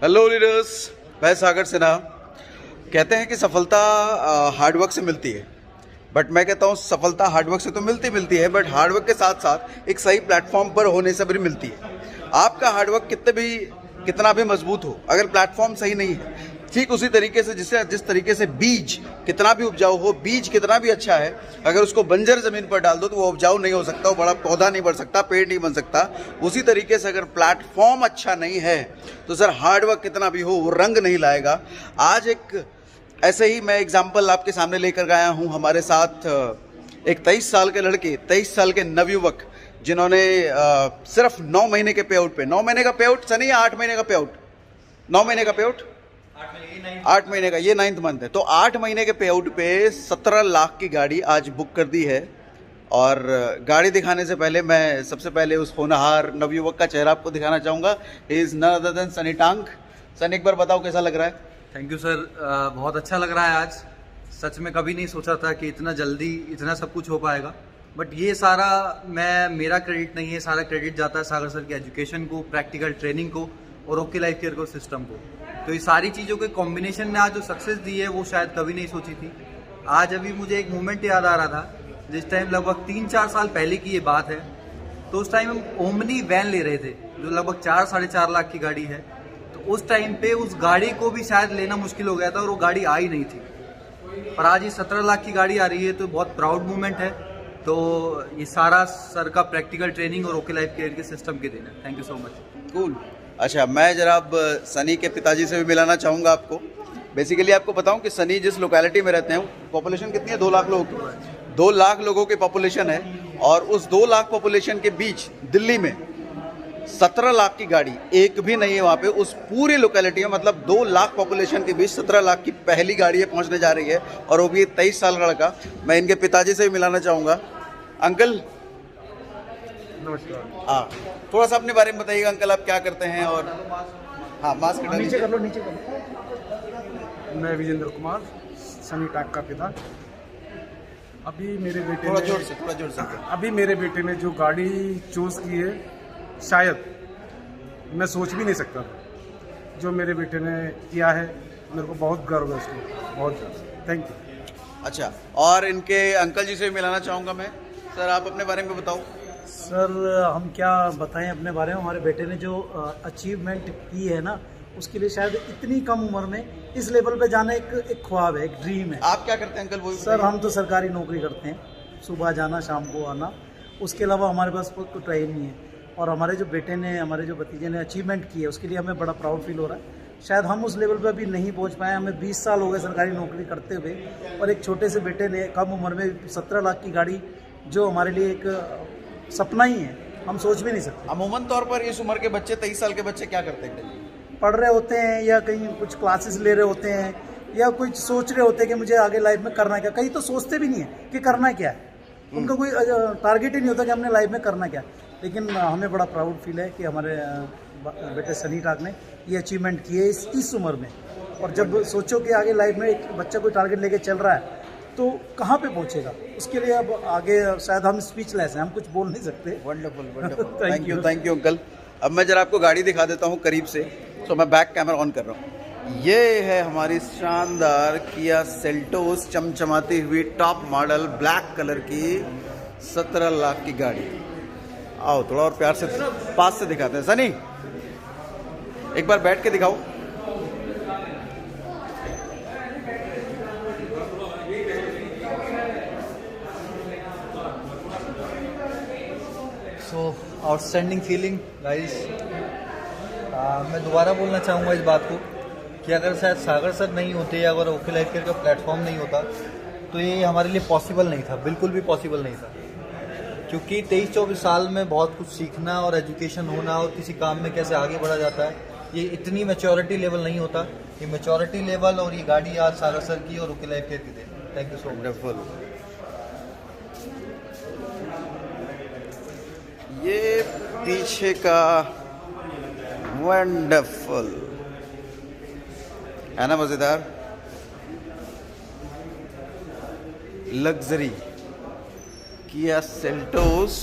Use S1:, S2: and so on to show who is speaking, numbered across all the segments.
S1: Hello leaders, मैं सागर सिन्हा। कहते हैं कि सफलता हार्डवर्क से मिलती है, बट मैं कहता हूँ सफलता हार्डवर्क से तो मिलती है, बट हार्डवर्क के साथ साथ एक सही प्लेटफॉर्म पर होने से भी मिलती है। आपका हार्डवर्क कितना भी मजबूत हो, अगर प्लेटफॉर्म सही नहीं है, ठीक उसी तरीके से जिस तरीके से बीज कितना भी उपजाऊ हो, बीज कितना भी अच्छा है, अगर उसको बंजर जमीन पर डाल दो तो वो उपजाऊ नहीं हो सकता, वो बड़ा पौधा नहीं बढ़ सकता, पेड़ नहीं बन सकता। उसी तरीके से अगर प्लेटफॉर्म अच्छा नहीं है तो सर हार्डवर्क कितना भी हो वो रंग नहीं लाएगा। आज एक ऐसे ही मैं एग्जाम्पल आपके सामने लेकर आया हूँ। हमारे साथ एक 23 साल के लड़के, 23 साल के नवयुवक, जिन्होंने सिर्फ 9 महीने के पे आउट पे, 9 महीने का पे आउट सनी, 8 महीने का पे आउट, 9 महीने का पे आउट, 8 महीने का, ये 9th मंथ है, तो 8 महीने के पे आउट पे 17 लाख की गाड़ी आज बुक कर दी है। और गाड़ी दिखाने से पहले मैं सबसे पहले उस होनहार नवयुवक का चेहरा आपको दिखाना चाहूँगा। He is none other than Sunny Tang. Sunny, एक बार बताओ कैसा लग रहा है?
S2: थैंक यू सर, बहुत अच्छा लग रहा है आज। सच में कभी नहीं सोचा था कि इतना जल्दी इतना सब कुछ हो पाएगा, बट ये सारा मेरा क्रेडिट नहीं है, सारा क्रेडिट जाता है सागर सर की एजुकेशन को, प्रैक्टिकल ट्रेनिंग को और ओके लाइफ केयर को सिस्टम को। तो ये सारी चीज़ों के कॉम्बिनेशन ने आज जो सक्सेस दी है वो शायद कभी नहीं सोची थी। आज अभी मुझे एक मोमेंट याद आ रहा था, जिस टाइम लगभग 3-4 साल पहले की ये बात है। तो उस टाइम हम ओमनी वैन ले रहे थे जो लगभग 4-4.5 लाख की गाड़ी है। तो उस टाइम पे उस गाड़ी को भी शायद लेना मुश्किल हो गया था और वो गाड़ी आई नहीं थी, पर आज ये 17 लाख की गाड़ी आ रही है, तो बहुत प्राउड मोमेंट है। तो ये सारा सर का प्रैक्टिकल ट्रेनिंग और ओके लाइफ केयर के सिस्टम के देना। Thank you so much.
S1: Cool. अच्छा, मैं जरा अब सनी के पिताजी से भी मिलाना चाहूँगा आपको। बेसिकली आपको बताऊं कि सनी जिस लोकेलिटी में रहते हैं, पॉपुलेशन कितनी है? 2 लाख लोगों की, 2 लाख लोगों की पॉपुलेशन है। और उस 2 लाख पॉपुलेशन के बीच दिल्ली में 17 लाख की गाड़ी एक भी नहीं है वहाँ पे, उस पूरी लोकेलिटी में। मतलब 2 लाख पॉपुलेशन के बीच 17 लाख की पहली गाड़ी है पहुँचने जा रही है, और वो भी 23 साल का लड़का। मैं इनके पिताजी से भी मिलाना चाहूँगा। अंकल
S3: नमस्कार।
S1: हाँ, थोड़ा सा अपने बारे में बताइएगा अंकल, आप क्या करते हैं? और हाँ, मास्क
S3: नीचे कर लो, नीचे कर लो। मैं विजेंद्र कुमार, सनी टाक का पिता। अभी मेरे बेटे
S1: थोड़ा
S3: ने
S1: जोर से
S3: अभी मेरे बेटे ने जो गाड़ी चूज़ की है, शायद मैं सोच भी नहीं सकता था जो मेरे बेटे ने किया है। मेरे को बहुत गर्व है उसको, बहुत ज़्यादा। Thank you.
S1: अच्छा, और इनके अंकल जी से भी मिलाना चाहूँगा मैं। सर, आप अपने बारे में बताओ।
S4: सर, हम क्या बताएं अपने बारे में। हमारे बेटे ने जो अचीवमेंट की है ना, उसके लिए शायद इतनी कम उम्र में इस लेवल पे जाना एक ख्वाब है, एक ड्रीम है।
S1: आप क्या करते हैं अंकल? वो
S4: सर, हम तो सरकारी नौकरी करते हैं, सुबह जाना शाम को आना, उसके अलावा हमारे पास कोई टाइम नहीं है। और हमारे जो बेटे ने, हमारे जो भतीजे ने अचीवमेंट की है, उसके लिए हमें बड़ा प्राउड फील हो रहा है। शायद हम उस लेवल पर अभी नहीं पहुंच पाए। हमें 20 साल हो गए सरकारी नौकरी करते हुए, और एक छोटे से बेटे ने कम उम्र में 17 लाख की गाड़ी, जो हमारे लिए एक सपना ही है, हम सोच भी नहीं सकते।
S1: अमूमन तौर पर इस उम्र के बच्चे, 23 साल के बच्चे क्या करते हैं?
S4: पढ़ रहे होते हैं, या कहीं कुछ क्लासेस ले रहे होते हैं, या कुछ सोच रहे होते हैं कि मुझे आगे लाइफ में करना क्या। कहीं तो सोचते भी नहीं है कि करना क्या है, उनका कोई टारगेट ही नहीं होता कि हमने लाइफ में करना क्या। लेकिन हमें बड़ा प्राउड फील है कि हमारे बेटे सनी टाक ने ये अचीवमेंट की है इस उम्र में। और जब सोचो कि आगे लाइफ में एक बच्चा कोई टारगेट लेके चल रहा है तो कहाँ पे पहुँचेगा, उसके लिए अब आगे शायद हम स्पीचलेस हैं, हम कुछ बोल नहीं सकते।
S1: Wonderful, wonderful. Thank you uncle. अब मैं जरा आपको गाड़ी दिखा देता हूँ करीब से। तो मैं बैक कैमरा ऑन कर रहा हूँ। ये है हमारी शानदार किया सेल्टोस, चमचमाती हुई टॉप मॉडल ब्लैक कलर की 17 लाख की गाड़ी। आओ थोड़ा और प्यार से पास से दिखाते हैं। सनी, एक बार बैठ के दिखाओ।
S2: सो आउटस्टैंडिंग फीलिंग गाइस। मैं दोबारा बोलना चाहूँगा इस बात को कि अगर शायद सागर सर नहीं होते, या अगर ओके लाइफ केयर का प्लेटफॉर्म नहीं होता, तो ये हमारे लिए पॉसिबल नहीं था, बिल्कुल भी पॉसिबल नहीं था। क्योंकि 23-24 साल में बहुत कुछ सीखना और एजुकेशन होना और किसी काम में कैसे आगे बढ़ा जाता है, ये इतनी मैच्योरिटी लेवल नहीं होता। ये मैच्योरिटी लेवल और ये गाड़ी आज सागर सर की और ओके लाइफ केयर की दे। Thank you so much.
S1: ये पीछे का वंडरफुल है ना, मजेदार लग्जरी किया सेल्टोस।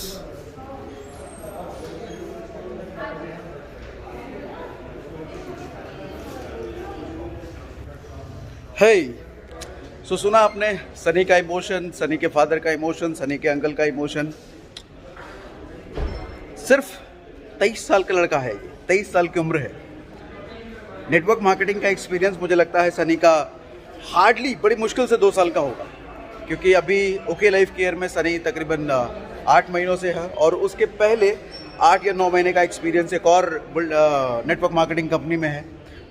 S1: है। सो सुना आपने सनी का इमोशन, सनी के फादर का इमोशन, सनी के अंकल का इमोशन। सिर्फ 23 साल का लड़का है, ये 23 साल की उम्र है। नेटवर्क मार्केटिंग का एक्सपीरियंस मुझे लगता है सनी का हार्डली बड़ी मुश्किल से 2 साल का होगा, क्योंकि अभी ओके लाइफ केयर में सनी तकरीबन 8 महीनों से है, और उसके पहले 8 या 9 महीने का एक्सपीरियंस एक और नेटवर्क मार्केटिंग कंपनी में है।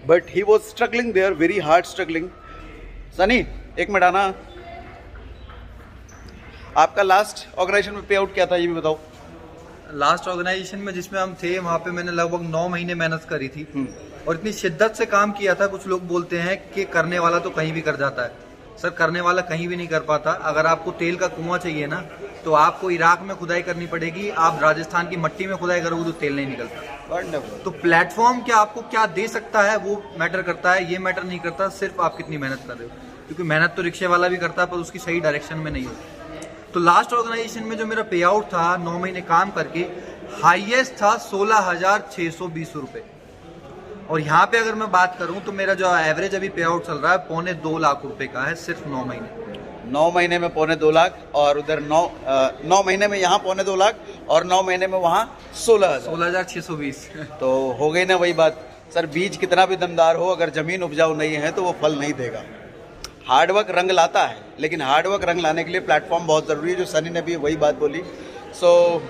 S1: But he was struggling there, very hard struggling. Sunny, एक मिनट आना। आपका लास्ट ऑर्गेनाइजेशन में पे आउट क्या था, ये भी बताओ।
S2: लास्ट ऑर्गेनाइजेशन में जिसमें हम थे, वहाँ पे मैंने लगभग 9 महीने मेहनत करी थी और इतनी शिद्दत से काम किया था। कुछ लोग बोलते हैं कि करने वाला तो कहीं भी कर जाता है। सर, करने वाला कहीं भी नहीं कर पाता। अगर आपको तेल का कुआं चाहिए ना, तो आपको इराक में खुदाई करनी पड़ेगी। आप राजस्थान की मट्टी में खुदाई करोगे तो तेल नहीं निकलता।
S1: वंडरफुल।
S2: तो प्लेटफॉर्म क्या आपको क्या दे सकता है वो मैटर करता है, ये मैटर नहीं करता सिर्फ आप कितनी मेहनत कर रहे हो, क्योंकि मेहनत तो रिक्शे वाला भी करता है पर उसकी सही डायरेक्शन में नहीं होती। तो लास्ट ऑर्गेनाइजेशन में जो मेरा पे आउट था 9 महीने काम करके, हाईएस्ट था 16,620 रुपये। और यहाँ पे अगर मैं बात करूँ तो मेरा जो एवरेज अभी पे आउट चल रहा है 2.25 लाख रुपए का है, सिर्फ 9 महीने।
S1: 9 महीने में 2.25 लाख, और उधर 9 महीने में यहाँ 2.25 लाख, और 9 महीने में वहाँ
S2: 16,620।
S1: तो हो गई ना वही बात। सर, बीज कितना भी दमदार हो, अगर जमीन उपजाऊ नहीं है तो वो फल नहीं देगा। हार्डवर्क रंग लाता है, लेकिन हार्डवर्क रंग लाने के लिए प्लेटफॉर्म बहुत ज़रूरी है, जो सनी ने भी वही बात बोली। सो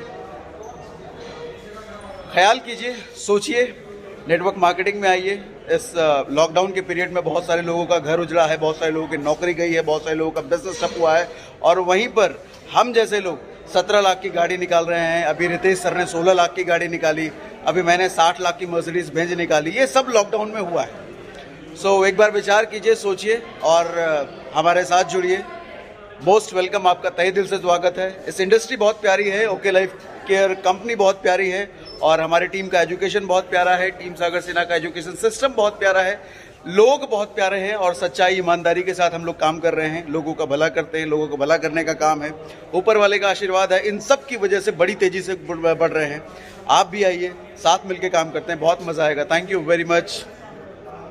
S1: ख्याल कीजिए, सोचिए, नेटवर्क मार्केटिंग में आइए। इस लॉकडाउन के पीरियड में बहुत सारे लोगों का घर उजड़ा है, बहुत सारे लोगों की नौकरी गई है, बहुत सारे लोगों का बिजनेस ठप हुआ है, और वहीं पर हम जैसे लोग 17 लाख की गाड़ी निकाल रहे हैं। अभी रितेश सर ने 16 लाख की गाड़ी निकाली, अभी मैंने 60 लाख की मर्सिडीज बेंज निकाली। ये सब लॉकडाउन में हुआ है। सो एक बार विचार कीजिए, सोचिए, और हमारे साथ जुड़िए। मोस्ट वेलकम, आपका तहे दिल से स्वागत है। इस इंडस्ट्री बहुत प्यारी है, ओके लाइफ केयर कंपनी बहुत प्यारी है, और हमारी टीम का एजुकेशन बहुत प्यारा है। टीम सागर सिन्हा का एजुकेशन सिस्टम बहुत प्यारा है, लोग बहुत प्यारे हैं, और सच्चाई ईमानदारी के साथ हम लोग काम कर रहे हैं। लोगों का भला करते हैं, लोगों को भला करने का काम है। ऊपर वाले का आशीर्वाद है, इन सब की वजह से बड़ी तेज़ी से बढ़ रहे हैं। आप भी आइए, साथ मिलकर काम करते हैं, बहुत मज़ा आएगा। Thank you very much.